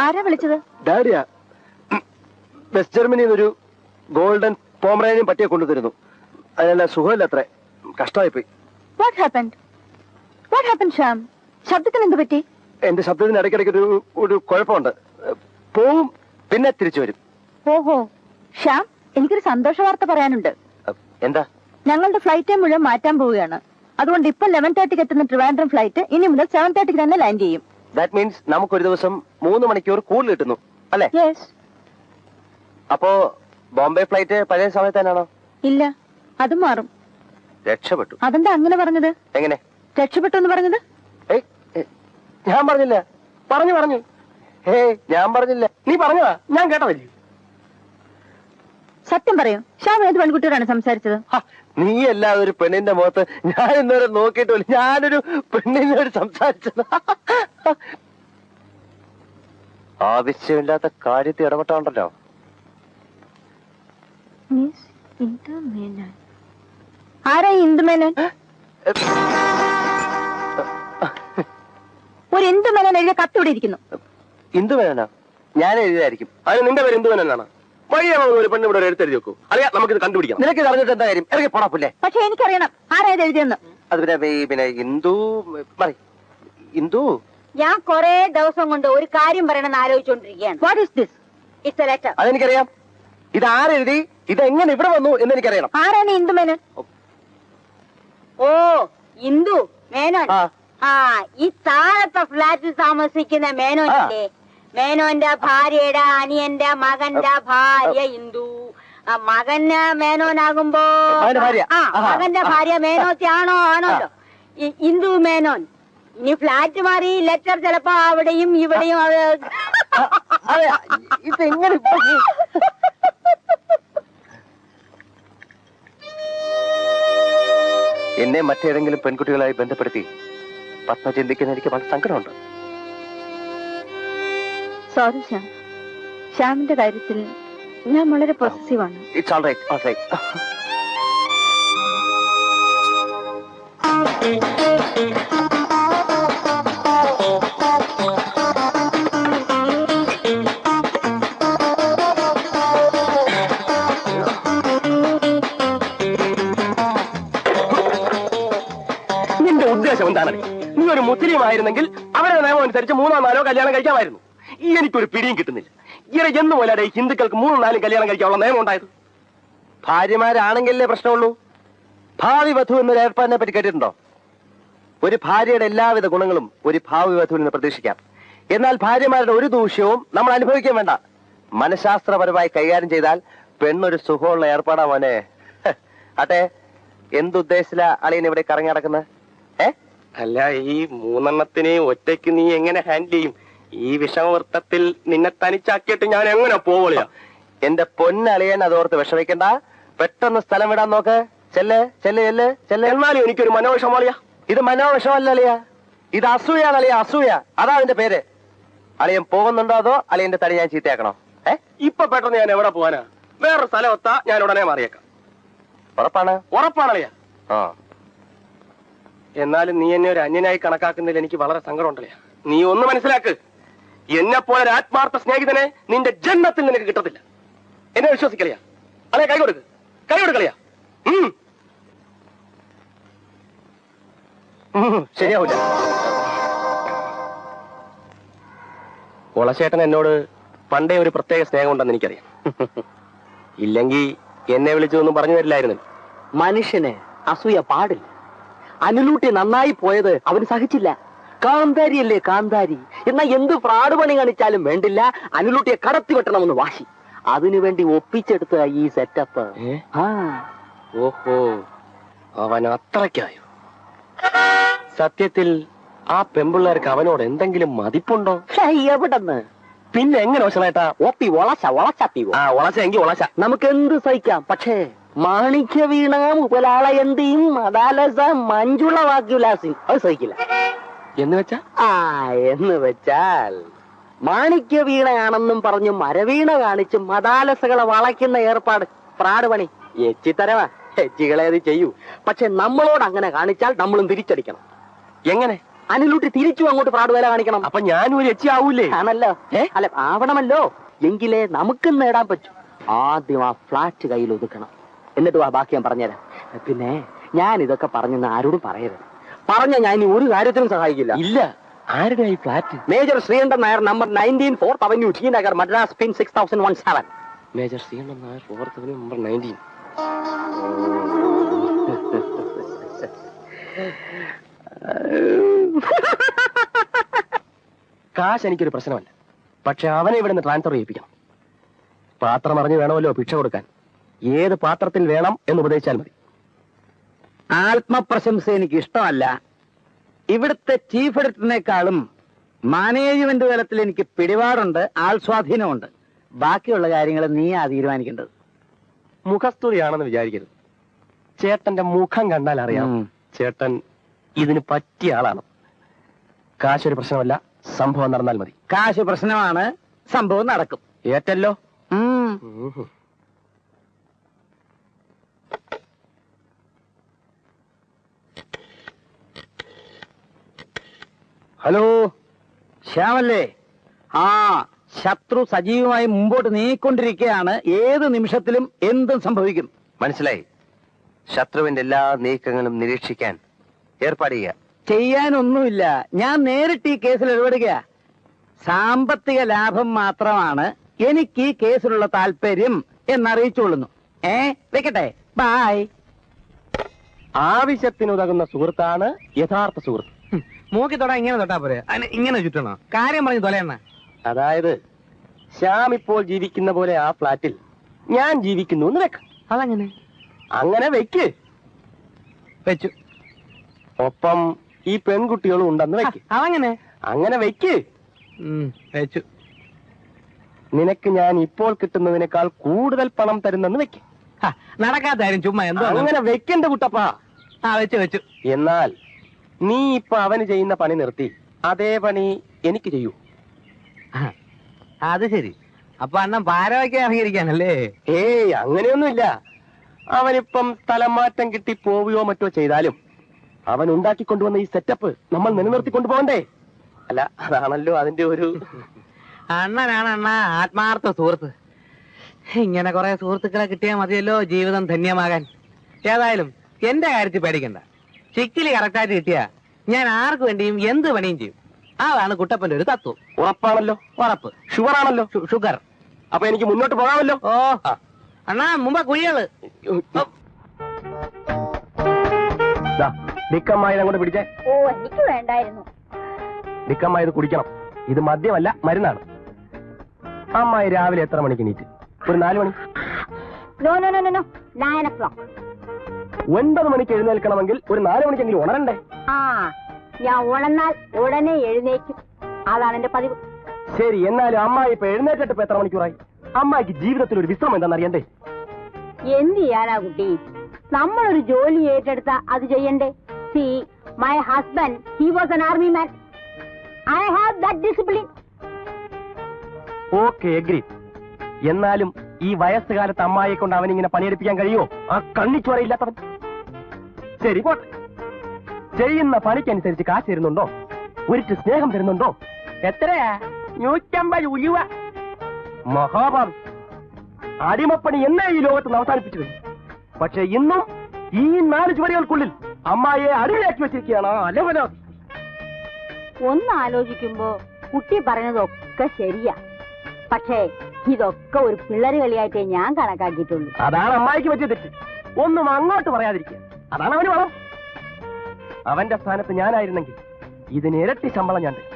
ആരാ വിളിച്ചത്? ഡാഡിയാ. വെസ്റ്റ് ജർമ്മനിയിൽ നിന്നൊരു ഗോൾഡൻ പോമറേനിയൻ പട്ടിയെ കൊണ്ടുതരുന്നു. അതിനെല്ലാം സുഖമില്ല, അത്ര കഷ്ടമായിപ്പോയി. What happened? What happened, Shyam? ശബ്ദത്തിന് എന്ത് പറ്റി? എന്റെ ശബ്ദത്തിന് ഇടയ്ക്കിടയ്ക്ക് ഒരു കുഴപ്പമുണ്ട്. പോവും പിന്നെ തിരിച്ചു വരും. ഓഹോ ശ്യാം, എനിക്കൊരു സന്തോഷ വാർത്ത പറയാനുണ്ട്. എന്താ? ഞങ്ങളുടെ ഫ്ലൈറ്റ് ടൈം മുഴുവൻ മാറ്റാൻ പോവുകയാണ്. അതുകൊണ്ട് ഇപ്പൊ 11:30 എത്തുന്ന ട്രിവാൻഡ്രം ഫ്ലൈറ്റ് ഇനി മുതൽ 7:30 തന്നെ ലാൻഡ് ചെയ്യും. ദാറ്റ് മീൻസ് നമുക്കൊരു ദിവസം 3 മണിക്കൂർ കൂടുതൽ കിട്ടുന്നു അല്ലേ? യെസ്. അപ്പോ ബോംബെ ഫ്ലൈറ്റ് പഴയ സമയത്ത് തന്നെയാണോ? ഇല്ല, അത് മാറും. രക്ഷപ്പെട്ടു. അതെന്താ അങ്ങനെ പറഞ്ഞത്? എങ്ങനെ രക്ഷപ്പെട്ടു എന്ന് പറഞ്ഞത്? ഞാൻ പറഞ്ഞില്ല. പറഞ്ഞു. ഞാൻ പറഞ്ഞില്ല. നീ പറഞ്ഞതാ, ഞാൻ കേട്ടതല്ലേ. സത്യം പറയൂ, ശ്യാം ഏത് പെൺകുട്ടിയോടാണ് സംസാരിച്ചത്? നീ അല്ലാതെ ഒരു പെണ്ണിന്റെ മുഖത്ത് ഞാൻ ഇന്നുവരെ നോക്കിയിട്ടില്ല. ഞാനൊരു പെണ്ണിനോട് സംസാരിച്ചത്. ആവശ്യമില്ലാത്ത കാര്യത്തിൽ ഇടപെട്ടാണ്ടല്ലോ. ആരാ ഇന്ദുമേനോൻ? ഒരു ഇന്ദുമേനോൻ എഴുതിയ കത്ത് ഇവിടെ ഇരിക്കുന്നു. ഇന്ദുമേനോനാ? ഞാൻ എഴുതിയതായിരിക്കും. അതിന് നിന്റെ പേര് ഇന്ദുമേനോനാണ്? വഴിയാണോ ഒരു പെണ്ണ് ഇവിടെ എഴുത്തെഴുതി വെക്കൂ? അറിയാം, നമുക്കിത് കണ്ടുപിടിക്കാം. നിനക്ക് അറിഞ്ഞിട്ട് എന്താ കാര്യം? ഇറങ്ങി പോടാപ്പില്ലേ. പക്ഷെ എനിക്കറിയണം ആരാ ഇത് എഴുതിയെന്ന്. അത് പിന്നെ ഇന്ദു. ഞാൻ കൊറേ ദിവസം കൊണ്ട് ഒരു കാര്യം പറയണമെന്ന് ആലോചിച്ചുകൊണ്ടിരിക്കുകയാണ്. What is this? It's a letter. അതെനിക്കറിയാം. ഇത് ആരെഴുതി, ഇതെങ്ങനെ ഇവിടെ വന്നു എന്ന് എനിക്കറിയണം. ആരാണ് ഇന്ദുമേനോൻ? ഓ, ഇന്ദു മേനോൻ. ഈ താഴത്തെ ഫ്ലാറ്റിൽ താമസിക്കുന്ന മേനോനില്ലേ? മേനോന്റെ ഭാര്യയുടെ അനിയന്റെ മകന്റെ ഭാര്യ ഇന്ദു. മകന് മേനോനാകുമ്പോ മകന്റെ ഭാര്യ മേനോത്തി ആണോല്ലോ ഇന്ദു മേനോൻ. ഇനി ഫ്ലാറ്റ് മാറി ലെറ്റർ ചിലപ്പോ അവിടെയും ഇവിടെയും. ഇതെങ്ങനെ? എന്നെ മറ്റേതെങ്കിലും പെൺകുട്ടികളായി ബന്ധപ്പെടുത്തി പത്മ ചിന്തിക്കുന്ന എനിക്ക് വളരെ സങ്കടമുണ്ട്. സോറി ശ്യാം, ശ്യാമിന്റെ കാര്യത്തിൽ ഞാൻ വളരെ പോസിറ്റീവാണ്. It's all right, all right. നിന്റെ ഉദ്ദേശം എന്താണ്? നീ ഒരു മുസ്ലിം ആയിരുന്നെങ്കിൽ അവരുടെ നിയമം അനുസരിച്ച് 3ഓ 4ഓ കല്യാണം കഴിക്കാമായിരുന്നു. എനിക്കൊരു പിടിയും കിട്ടുന്നില്ല. ഈയിടെ എന്ന് പോലെയാണ് ഈ ഹിന്ദുക്കൾക്ക് 3ഉം 4ഉം കല്യാണം കഴിക്കാനുള്ള നിയമം ഉണ്ടായത്. ഭാര്യമാരാണെങ്കിലേ പ്രശ്നമുള്ളൂ. ഭാവി വധു എന്നൊരു ഏർപ്പാടിനെ പറ്റി കേട്ടിട്ടുണ്ടോ? ഒരു ഭാര്യയുടെ എല്ലാവിധ ഗുണങ്ങളും ഒരു ഭാവി വധുവിൽ നിന്ന് പ്രതീക്ഷിക്കാം. എന്നാൽ ഭാര്യമാരുടെ ഒരു ദൂഷ്യവും നമ്മൾ അനുഭവിക്കാൻ വേണ്ട. മനഃശാസ്ത്രപരമായി കൈകാര്യം ചെയ്താൽ പെണ്ണൊരു സുഖമുള്ള ഏർപ്പാടാ മോനെ. അട്ടെ, എന്തുദ്ദേശിച്ചില്ല അളിയൻ ഇവിടെ കറങ്ങി നടക്കുന്നത്? അല്ല, ഈ 3എണ്ണത്തിനെ ഒറ്റയ്ക്ക് നീ എങ്ങനെ ഹാൻഡിൽ ചെയ്യും? ഈ വിഷമവൃത്തത്തിൽ നിന്നെ തനിച്ചാക്കിയിട്ട് ഞാൻ എങ്ങനെ പോവുക? എന്റെ പൊന്നളിയൻ അതോർത്ത് വിഷമിക്കണ്ട. പെട്ടെന്ന് സ്ഥലം വിടാൻ നോക്ക്. ചെല്ല്. എന്നാലും എനിക്കൊരു മനോവിഷമളിയാ. ഇത് മനോവിഷമല്ല അളിയ, ഇത് അസൂയാണ് അളിയ, അസൂയ. അതാ അതിന്റെ പേര്. അളിയൻ പോകുന്നുണ്ടോ അതോ അളിയന്റെ തടി ഞാൻ ചീത്തയാക്കണോ? ഇപ്പൊ പെട്ടെന്ന് ഞാൻ എവിടെ പോവാനാ? വേറൊരു സ്ഥലമെത്താ ഞാൻ ഉടനെ മാറിയേക്കാം. ഉറപ്പാണളിയ. എന്നാലും നീ എന്നെ ഒരു അന്യനായി കണക്കാക്കുന്നതിൽ എനിക്ക് വളരെ സങ്കടമുണ്ടല്ലേ. നീ ഒന്ന് മനസ്സിലാക്ക്, എന്നെ പോലെ ഒരു ആത്മാർത്ഥ സ്നേഹിതനെ നിന്റെ ജന്മത്തിൽ നിനക്ക് കിട്ടത്തില്ല. എന്നെ വിശ്വസിക്കളിയാ. അല്ലെ, കൈ കൊടുക്കളിയാ. ശരിയാവില്ല. കുളശേട്ടൻ എന്നോട് പണ്ടേ ഒരു പ്രത്യേക സ്നേഹം ഉണ്ടെന്ന് എനിക്കറിയാം. ഇല്ലെങ്കിൽ എന്നെ വിളിച്ചതൊന്നും പറഞ്ഞു തരില്ലായിരുന്നു. മനുഷ്യന് അസൂയ പാടില്ല. അനുലൂട്ടി നന്നായി പോയത് അവന് സഹിച്ചില്ല. കാന്താരിയല്ലേ കാന്താരി. എന്നാ എന്ത് ഫ്രാഡ് പണി കാണിച്ചാലും വേണ്ടില്ല, അനുലൂട്ടിയെ കടത്തി വെട്ടണമെന്ന് വാശി. അതിനുവേണ്ടി ഒപ്പിച്ചെടുത്ത ഈ സെറ്റപ്പ്. ഓഹോ, അവൻ അത്രയ്ക്കായോ? സത്യത്തിൽ ആ പെമ്പിള്ളേർക്ക് അവനോട് എന്തെങ്കിലും മതിപ്പുണ്ടോ? എവിടെന്ന്? പിന്നെ എങ്ങനെ വശമായിട്ടാ? ഒപ്പി ഒളച്ചെങ്കിൽ ഒളച്ച നമുക്ക് എന്ത് സഹിക്കാം. പക്ഷേ മാണിക്യ വീണ മുതലാളയന്തിയും മദാലസ മഞ്ജുള വാക്യുലാസിയും അത് സഹിക്കില്ല. എന്ന് വെച്ചാൽ മാണിക്യ വീണയാണെന്നും പറഞ്ഞു മരവീണ കാണിച്ച് മദാലസകളെ വളയ്ക്കുന്ന ഏർപ്പാട് പ്രാട് പണി. എച്ചിത്തരവാ, എച്ചികളേത് ചെയ്യൂ. പക്ഷെ നമ്മളോട് അങ്ങനെ കാണിച്ചാൽ നമ്മളും തിരിച്ചടിക്കണം. എങ്ങനെ? അനിലൂട്ടി തിരിച്ചു അങ്ങോട്ട് ഫ്രോഡ് വേല കാണിക്കണം. അപ്പൊ ഞാനും ഒരു എച്ചി ആവൂലേ? ആണല്ലോ. അല്ല, ആവണമല്ലോ. എങ്കിലേ നമുക്കും നേടാൻ പറ്റും. ആദ്യം ആ ഫ്ലാറ്റ് കയ്യിൽ ഒതുക്കണം. എന്നിട്ട് വാ, ബാക്കി ഞാൻ പറഞ്ഞുതരാം. പിന്നെ ഞാൻ ഇതൊക്കെ പറഞ്ഞെന്ന് ആരോടും പറയരുത്. പറഞ്ഞ ഞാൻ ഇനി ഒരു കാര്യത്തിനും സഹായിക്കില്ല. ഇല്ല. ആരുടെ ഈ flat? Major Sreekantan Nair, number 19 4th Avenue, T Nagar, Madras, pin 6017. Major Sreekantan Nair, 4th Avenue, number 19. കാശ് എനിക്കൊരു പ്രശ്നമല്ല. പക്ഷെ അവനെ ഇവിടെ നിന്ന് ട്രാൻസ്ഫർ ചെയ്യിപ്പിക്കണം. പാത്രം അറിഞ്ഞ് വേണമല്ലോ ഭിക്ഷ കൊടുക്കാൻ. ഏത് പാത്രത്തിൽ വേണം എന്ന് ഉപദേശിച്ചാൽ മതി. ആത്മപ്രശംസ എനിക്ക് ഇഷ്ടമല്ല. ഇവിടുത്തെ ചീഫ് എഡിറ്ററിനേക്കാളും മാനേജ്മെന്റ് തലത്തിൽ എനിക്ക് പിടിപാടുണ്ട്, ആൾ സ്വാധീനമുണ്ട്. ബാക്കിയുള്ള കാര്യങ്ങൾ നീയാ തീരുമാനിക്കേണ്ടത്. മുഖസ്തുതിയാണെന്ന് വിചാരിക്കരുത്. ചേട്ടന്റെ മുഖം കണ്ടാൽ അറിയാം ചേട്ടൻ ഇതിന് പറ്റിയ ആളാണ്. കാശൊരു പ്രശ്നമല്ല, സംഭവം നടന്നാൽ മതി. കാശ് പ്രശ്നമാണ്, സംഭവം നടക്കും. ഏറ്റല്ലോ. ഹലോ, ശ്യാമല്ലേ? ആ, ശത്രു സജീവമായി മുമ്പോട്ട് നീങ്ങിക്കൊണ്ടിരിക്കുകയാണ്. ഏത് നിമിഷത്തിലും എന്തും സംഭവിക്കും. മനസ്സിലായി. ശത്രുവിന്റെ എല്ലാ നീക്കങ്ങളും നിരീക്ഷിക്കാൻ ഏർപ്പാട് ചെയ്യുക. ചെയ്യാനൊന്നുമില്ല. ഞാൻ നേരിട്ട് ഈ കേസിൽ ഇടപെടുക. സാമ്പത്തിക ലാഭം മാത്രമാണ് എനിക്ക് ഈ കേസിലുള്ള താല്പര്യം എന്നറിയിച്ചുകൊള്ളുന്നു. വെക്കട്ടെ, ബായ്. ആവശ്യത്തിനുതകുന്ന സുഹൃത്താണ് യഥാർത്ഥ സുഹൃത്ത്. മൂക്കി തൊടാ ഇങ്ങനെ തൊട്ടാ പോരെ, ഇങ്ങനെ ചുറ്റണോ? കാര്യം പറഞ്ഞു തൊലയണ്ണ. അതായത് ശ്യാം ഇപ്പോൾ ജീവിക്കുന്ന പോലെ ആ ഫ്ലാറ്റിൽ ഞാൻ ജീവിക്കുന്നു എന്ന് വെക്ക. അതങ്ങനെ അങ്ങനെ വെക്ക്. വെച്ചു. ഒപ്പം ഈ പെൺകുട്ടികളും ഉണ്ടെന്ന് വെക്ക്. അതങ്ങനെ അങ്ങനെ വെക്ക്. വെച്ചു. നിനക്ക് ഞാൻ ഇപ്പോൾ കിട്ടുന്നതിനേക്കാൾ കൂടുതൽ പണം തരുന്നെന്ന് വെക്ക്. നടക്കാത്ത കാര്യം ചുമ്മാ എന്തോ അങ്ങനെ വെക്കണ്ട കുട്ടപ്പാ. വെച്ചു വെച്ചു. എന്നാൽ നീ ഇപ്പൊ അവന് ചെയ്യുന്ന പണി നിർത്തി അതേ പണി എനിക്ക് ചെയ്യൂ. അത് ശരി. അപ്പൊ അണ്ണൻ പാരവയ്ക്ക് ഇറങ്ങിയിരിക്കാനല്ലേ? ഏയ്, അങ്ങനെയൊന്നുമില്ല. അവനിപ്പം സ്ഥലം മാറ്റം കിട്ടി പോവുകയോ മറ്റോ ചെയ്താലും അവൻ ഉണ്ടാക്കിക്കൊണ്ടുവന്ന ഈ സെറ്റപ്പ് നമ്മൾ നിലനിർത്തിക്കൊണ്ടു പോകണ്ടേ? അല്ല, അതാണല്ലോ അതിന്റെ ഒരു... അണ്ണനാണ് അണ്ണ ആത്മാർത്ഥ സുഹൃത്ത്. ഇങ്ങനെ കുറെ സുഹൃത്തുക്കളെ കിട്ടിയാൽ മതിയല്ലോ ജീവിതം ധന്യമാകാൻ. ഏതായാലും എന്റെ കാര്യത്തിൽ പേടിക്കണ്ട. ചിക്കിലി കറക്റ്റായിട്ട് കിട്ടിയാ ഞാൻ ആർക്ക് വേണ്ടിയും എന്ത് പണിയും ചെയ്യും. അതാണ് കുട്ടപ്പന്റെ ഒരു തത്വം. ഉറപ്പാണല്ലോ? ഉറപ്പ്. ഷുഗർ ആണല്ലോ? ഷുഗർ. അപ്പൊ എനിക്ക് മുന്നോട്ട് പോകാമല്ലോ? ഓ അണ്ണാ, മുമ്പ് കുഴികള്. ഡിക്കമ്മായി അങ്ങോട്ട് പിടിച്ചേ. ഓ, എനിക്ക് വേണ്ടായിരുന്നു. ഡിക്കമ്മായി ഇത് കുടിക്കണം. ഇത് മദ്യമല്ല, മരുന്നാണ്. അമ്മായി രാവിലെ എത്ര മണിക്ക് നീറ്റ്? ഒരു 4 മണി. 9 o'clock. 9 മണിക്ക് എഴുന്നേൽക്കണമെങ്കിൽ ഒരു 4 മണിക്കെങ്കിലും ഉണരണ്ടേ? ഞാൻ ഉണർന്നാൽ ഉടനെ എഴുന്നേക്കും. അതാണ് എന്റെ പതിവ്. ശരി, എന്നാലും അമ്മായി ഇപ്പൊ എഴുന്നേറ്റിട്ട് ഇപ്പൊ എത്ര മണിക്കൂറായി? അമ്മായിക്ക് ജീവിതത്തിൽ ഒരു വിശ്രമം എന്താണെന്ന് അറിയണ്ടേ? എന്ത് ചെയ്യാനാ കുട്ടി? നമ്മളൊരു ജോലി ഏറ്റെടുത്ത അത് ചെയ്യണ്ടേ? C, my husband, he was an army man. I have that discipline. Okay, agree. എന്നാലും ഈ വയസ്സുകാലത്ത് അമ്മായിയെ കൊണ്ട് അവനിങ്ങനെ പണിയെടുപ്പിക്കാൻ കഴിയുമോ? ആ കണ്ണിച്ചോരയില്ലാത്തവൻ. ശരി, പോട്ടെ. ചെയ്യുന്ന പണിക്കനുസരിച്ച് കാശ് തരുന്നുണ്ടോ? ഒരിട്ട് സ്നേഹം തരുന്നുണ്ടോ? എത്രയാ? 150 ഉലുവ. മഹാഭാവി. അടിമപ്പണി എന്നേ ഈ ലോകത്ത് അവസാനിപ്പിച്ചു കഴിഞ്ഞു. പക്ഷെ ഇന്നും ഈ 4 ചുവരുകൾക്കുള്ളിൽ അമ്മായിയെ അടിമയാക്കി വെച്ചിരിക്കുകയാണ് അലവലാതി. ഒന്ന് ആലോചിക്കുമ്പോ കുട്ടി പറഞ്ഞതൊക്കെ ശരിയാ. പക്ഷേ ഇതൊക്കെ ഒരു പിള്ളേര് കളിയായിട്ടേ ഞാൻ കണക്കാക്കിയിട്ടുള്ളൂ. അതാണ് അമ്മായിക്ക് പറ്റിയ തെറ്റ്. ഒന്നും അങ്ങോട്ട് പറയാതിരിക്കുക. അതാണ് അവന് വളം. അവന്റെ സ്ഥാനത്ത് ഞാനായിരുന്നെങ്കിൽ ഇതിന് ഇരട്ടി ശമ്പളം ഞാൻ തരും.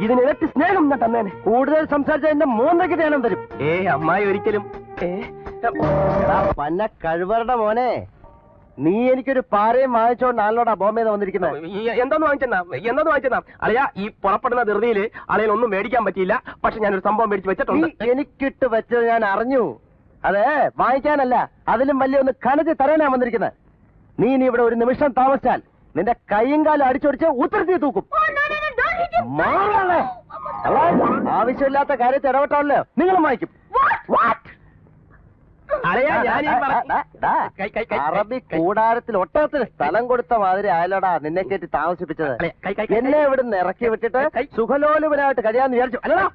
ഇതിന് ഇരട്ടി സ്നേഹം ഞാൻ തന്നേനെ. കൂടുതൽ സംസാരിച്ച എന്റെ 3 ധ്യാനം തരും. അമ്മായി ഒരിക്കലും. പന്ന കഴിവറുടെ മോനെ, നീ എനിക്കൊരു പാരയും വാങ്ങിച്ചോണ്ടാണല്ലോടാ ബോംബെന്ന് വന്നിരിക്കുന്നത്. എന്താന്ന് വാങ്ങിച്ചെന്നാ അളയാ? ഈ പുറപ്പെടുന്ന ധൃതിയില് അളയിൽ ഒന്നും മേടിക്കാൻ പറ്റിയില്ല. പക്ഷെ ഞാനൊരു സംഭവം മേടിച്ച് വെച്ചിട്ടുണ്ട്. എനിക്കിട്ട് വെച്ചത് ഞാൻ അറിഞ്ഞു. അതെ, വാങ്ങിക്കാനല്ല, അതിലും വലിയ ഒന്ന് കണക്ക് തരാനാ വന്നിരിക്കുന്നത്. നീ ഇനി ഇവിടെ ഒരു നിമിഷം താമസിച്ചാൽ നിന്റെ കൈയും കാലും അടിച്ചൊടിച്ച് ഉത്തരത്തി തൂക്കും. ആവശ്യമില്ലാത്ത കാര്യത്തിൽ ഇടപെട്ടാണല്ലോ നിങ്ങളും വാങ്ങിക്കും. അലയാ ഞാൻ ഈ അറബി കൂടാരത്തിൽ ഒട്ടകത്തിന് സ്ഥലം കൊടുത്ത മാതിരി ആയാലോടാ നിന്നെ കയറ്റി താമസിപ്പിച്ചത്. എന്നെ ഇവിടുന്ന് ഇറക്കി വിട്ടിട്ട് സുഖലോലുപനായിട്ട് കഴിയാന്ന് വിചാരിച്ചു അല്ലടാ.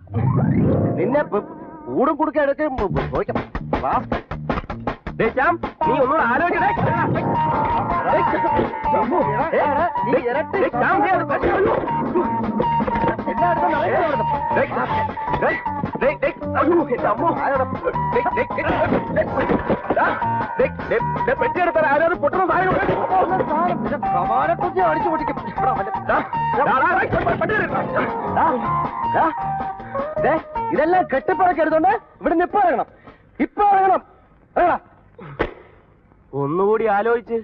നിന്നെ കൂടും കുടുക്ക എടുത്ത് നീ ഒന്നുകൂടെ ആലോചിക്കണേ. പെട്ടിയെടുത്താൽ ആരും പൊട്ടുന്ന സമാനക്കുറിച്ച് അടിച്ചു പൊട്ടിക്കും. ഇതെല്ലാം കെട്ടിപ്പറക്കി എടുത്തോണ്ട് ഇവിടെ ഇപ്പൊ ഇറങ്ങണം. ഇപ്പൊ ഇറങ്ങണം. ഒന്നുകൂടി ആലോചിച്ച്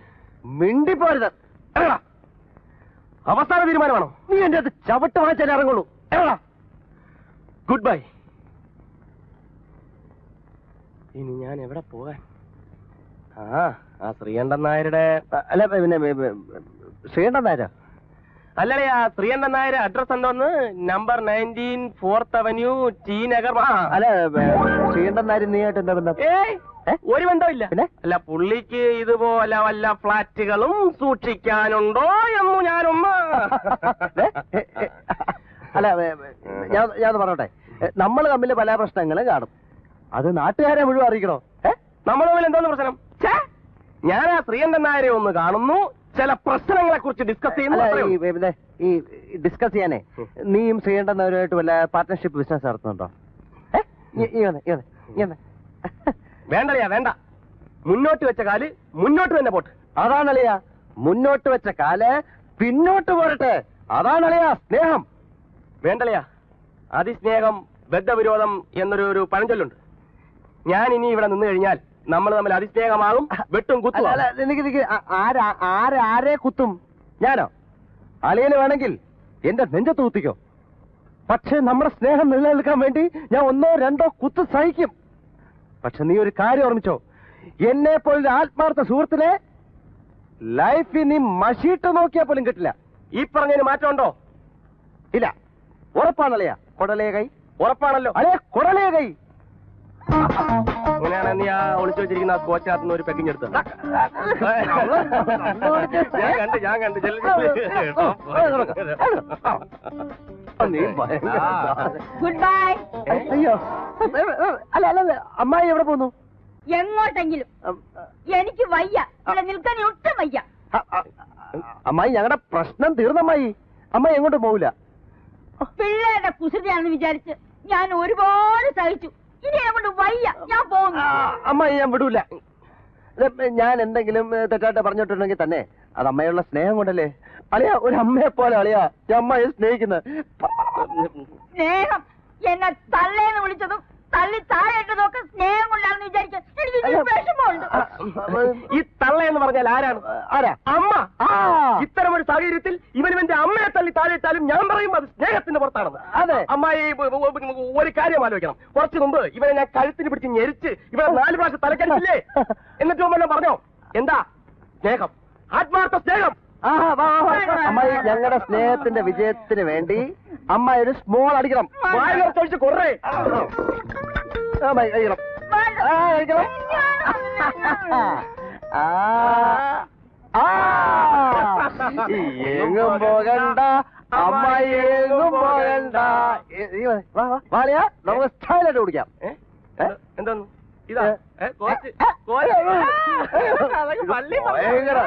മിണ്ടിപ്പോരുത്. അവസാന തീരുമാനമാണോ? നീ എന്റെ അത് ചവിട്ട് വാങ്ങിച്ചാലേ ഇറങ്ങുള്ളൂ. Good bye. ഇനി ഞാൻ എവിടെ പോകാൻ? ആ ശ്രീകണ്ഠൻ നായരുടെ അല്ല പിന്നെ ശ്രീകണ്ഠൻ നായരോ? അല്ലടേ, ആ ശ്രീകണ്ഠൻ നായർ അഡ്രസ് എന്തോന്ന്? Number 19 4th Avenue, T Nagar. അല്ല ശ്രീകണ്ഠൻ നായർ നീയായിട്ട് എന്താ ബന്ധം? ഒരു ബന്ധമില്ല. പിന്നെ അല്ല, പുള്ളിക്ക് ഇതുപോലെ വല്ല ഫ്ലാറ്റുകളും സൂക്ഷിക്കാനുണ്ടോ എന്ന് ഞാനൊന്ന് അല്ല ഞാൻ പറഞ്ഞോട്ടെ, നമ്മൾ തമ്മിൽ പല പ്രശ്നങ്ങളും കാണും. അത് നാട്ടുകാരെ മുഴുവൻ അറിയിക്കണോ? നമ്മൾ തമ്മിൽ എന്തോന്ന് പ്രശ്നം? ഞാൻ ആ ശ്രീകണ്ഠൻ നായരെ ഒന്ന് കാണുന്നു, ചില പ്രശ്നങ്ങളെ കുറിച്ച് ഡിസ്കസ് ചെയ്യുന്നു. ഈ ഡിസ്കസ് ചെയ്യാനേ നീയും ശ്രീകണ്ഠൻ നായരുമായിട്ട് വല്ല പാർട്ട്ണർഷിപ്പ് ബിസിനസ് നടത്തുന്നുണ്ടോ? വേണ്ടറിയാ, വേണ്ട. മുന്നോട്ട് വെച്ച കാല് മുന്നോട്ട് തന്നെ പോട്ടെ. അതാണളിയാ, മുന്നോട്ട് വെച്ച കാല് പിന്നോട്ട് പോരട്ടെ. അതാണളിയാ സ്നേഹം. വേണ്ടളിയാ, അതിസ്നേഹം ബദ്ധവിരോധം എന്നൊരു പഴഞ്ചൊല്ലുണ്ട്. ഞാൻ ഇനി ഇവിടെ നിന്ന് കഴിഞ്ഞാൽ നമ്മൾ തമ്മിൽ അതിസ്നേഹമാകും, വെട്ടും കുത്തും. ആരെ കുത്തും? ഞാനോ? അളിയന് വേണമെങ്കിൽ എന്റെ നെഞ്ചത്ത് കുത്തിക്കോ. പക്ഷെ നമ്മുടെ സ്നേഹം നിലനിൽക്കാൻ വേണ്ടി ഞാൻ 1 or 2 കുത്ത് സഹിക്കും. പക്ഷെ നീ ഒരു കാര്യം ഓർമ്മിച്ചോ, എന്നെ പോലൊരു ആത്മാർത്ഥ സുഹൃത്തിനെ ലൈഫിൽ നീ മഷീട്ട് നോക്കിയാൽ പോലും കിട്ടില്ല. ഈ പറഞ്ഞതിന് മാറ്റമുണ്ടോ? ഇല്ല. ഉറപ്പാണല്ലയാ? കൊടലേ കൈ ഉറപ്പാണല്ലോ. അല്ലേ? കൊടലേ കൈ. അങ്ങനെയാണ് നീ ആ ഒളിച്ചു വെച്ചിരിക്കുന്ന സ്കോച്ചിനകത്ത് ഒരു പെക്കിങ് എടുത്ത്. ഞാൻ കണ്ട് ഗുഡ് ബൈ. അയ്യോ, അല്ല അമ്മായി എവിടെ പോന്നു? എങ്ങോട്ടെങ്കിലും. എനിക്ക് വയ്യ, ഇവിടെ നിൽക്കാൻ ഒട്ടും വയ്യ. അമ്മായി, ഞങ്ങളുടെ പ്രശ്നം തീർന്നമ്മായി. അമ്മായി എങ്ങോട്ടും പോവില്ല. പിള്ളേരുടെ കുസൃതിയാണെന്ന് വിചാരിച്ച് ഞാൻ ഒരുപാട് സഹിച്ചു. ഇനി അങ്ങോട്ട് വയ്യ, ഞാൻ പോകുന്നു. അമ്മായി ഞാൻ വിടൂല. ഞാൻ എന്തെങ്കിലും തെറ്റായിട്ട് പറഞ്ഞിട്ടുണ്ടെങ്കിൽ തന്നെ അത് അമ്മയുള്ള സ്നേഹം കൊണ്ടല്ലേ. അളിയാ, ഒരു അമ്മയെ പോലെ അളിയാ ഞാൻ അമ്മയെ സ്നേഹിക്കുന്നത്. സ്നേഹം എന്നെ തള്ളേന്ന് വിളിച്ചതും തള്ളി താഴെയിട്ടതൊക്കെ സ്നേഹം കൊണ്ടാണെന്ന് വിചാരിക്കാൻ എനിക്ക് വിഷമമുണ്ട്. ഈ തള്ള എന്ന് പറഞ്ഞാൽ ആരാ? അമ്മ. ഇത്തരം ഒരു സാഹചര്യത്തിൽ ഇവന്റെ അമ്മയെ തള്ളി താഴെയിട്ടാലും ഞാൻ പറയും അത് സ്നേഹത്തിന്റെ പുറത്താണെന്ന്. അതെ. അമ്മായി ഒരു കാര്യം ആലോചിക്കണം. കുറച്ചു മുമ്പ് ഇവനെ ഞാൻ കഴുത്തിന് പിടിച്ച് ഞെരിച്ച് ഇവിടെ 4 പ്രാവശ്യം തലക്കടിച്ചില്ലേ? എന്നിട്ട് മുമ്പ് പറഞ്ഞോ എന്താ സ്നേഹം? ആത്മാർത്ഥ സ്നേഹം. അമ്മായി, ഞങ്ങളുടെ സ്നേഹത്തിന്റെ വിജയത്തിന് വേണ്ടി അമ്മ ഒരു സ്മോൾ അടിക്കണം. വായിലൊഴിച്ച് കുറേ കഴിക്കണം. എങ്ങും പോകണ്ട അമ്മായി, എങ്ങും പോകണ്ട. വാളിയാ, നമുക്ക് സ്റ്റൈലായിട്ട് കുടിക്കാം. എന്താന്ന് ഇതാ ഭയങ്കര